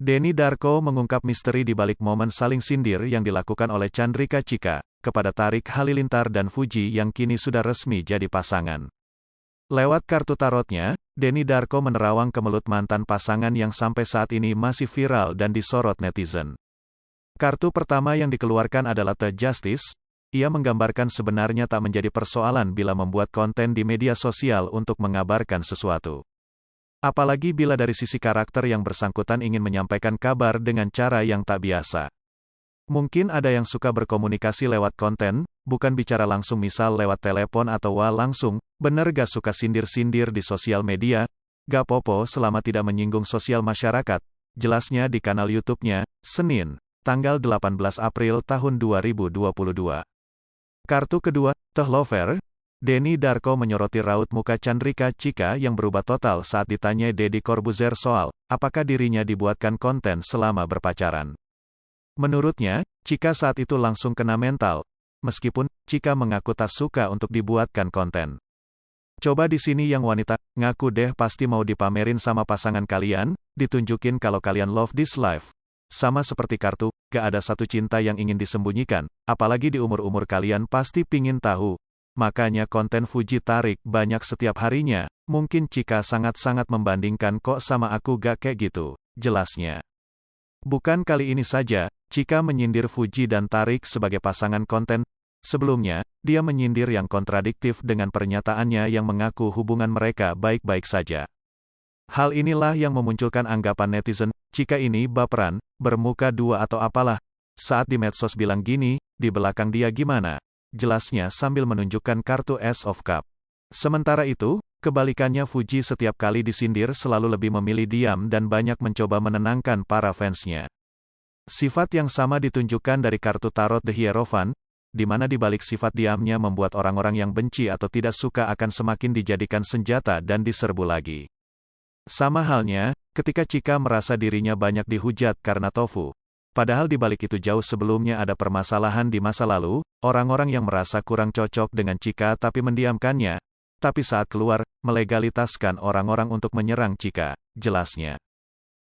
Denny Darko mengungkap misteri di balik momen saling sindir yang dilakukan oleh Chandrika Chika kepada Tarik Halilintar dan Fuji yang kini sudah resmi jadi pasangan. Lewat kartu tarotnya, Denny Darko menerawang kemelut mantan pasangan yang sampai saat ini masih viral dan disorot netizen. Kartu pertama yang dikeluarkan adalah The Justice. Ia menggambarkan sebenarnya tak menjadi persoalan bila membuat konten di media sosial untuk mengabarkan sesuatu. Apalagi bila dari sisi karakter yang bersangkutan ingin menyampaikan kabar dengan cara yang tak biasa. Mungkin ada yang suka berkomunikasi lewat konten, bukan bicara langsung misal lewat telepon atau langsung, bener gak suka sindir-sindir di sosial media? Gak popo selama tidak menyinggung sosial masyarakat. Jelasnya di kanal YouTube-nya, Senin, tanggal 18 April tahun 2022. Kartu kedua, The Lover. Denny Darko menyoroti raut muka Chandrika Chika yang berubah total saat ditanya Deddy Corbuzier soal, apakah dirinya dibuatkan konten selama berpacaran. Menurutnya, Chika saat itu langsung kena mental, meskipun Chika mengaku tak suka untuk dibuatkan konten. Coba di sini yang wanita, ngaku deh pasti mau dipamerin sama pasangan kalian, ditunjukin kalau kalian love this life. Sama seperti kartu, gak ada satu cinta yang ingin disembunyikan, apalagi di umur-umur kalian pasti pingin tahu. Makanya konten Fuji Tarik banyak setiap harinya, mungkin Chika sangat-sangat membandingkan kok sama aku gak kayak gitu, jelasnya. Bukan kali ini saja, Chika menyindir Fuji dan Tarik sebagai pasangan konten. Sebelumnya, dia menyindir yang kontradiktif dengan pernyataannya yang mengaku hubungan mereka baik-baik saja. Hal inilah yang memunculkan anggapan netizen, Chika ini baperan, bermuka dua atau apalah. Saat di medsos bilang gini, di belakang dia gimana? Jelasnya sambil menunjukkan kartu Ace of Cup. Sementara itu, kebalikannya Fuji setiap kali disindir selalu lebih memilih diam dan banyak mencoba menenangkan para fansnya. Sifat yang sama ditunjukkan dari kartu tarot The Hierophant, di mana di balik sifat diamnya membuat orang-orang yang benci atau tidak suka akan semakin dijadikan senjata dan diserbu lagi. Sama halnya, ketika Chika merasa dirinya banyak dihujat karena tofu. Padahal di balik itu jauh sebelumnya ada permasalahan di masa lalu, orang-orang yang merasa kurang cocok dengan Chika tapi mendiamkannya, tapi saat keluar, melegalitaskan orang-orang untuk menyerang Chika, jelasnya.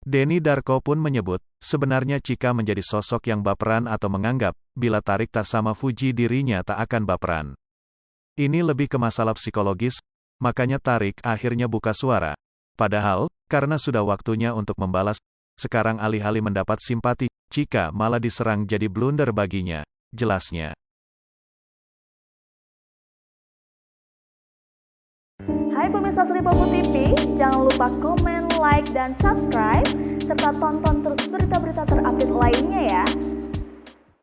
Denny Darko pun menyebut, sebenarnya Chika menjadi sosok yang baperan atau menganggap, bila Tarik tak sama Fuji dirinya tak akan baperan. Ini lebih ke masalah psikologis, makanya Tarik akhirnya buka suara. Padahal, karena sudah waktunya untuk membalas, sekarang alih-alih mendapat simpati, Chika malah diserang jadi blunder baginya, jelasnya. Hai pemirsa Sri Popo TV, jangan lupa komen, like, dan subscribe, serta tonton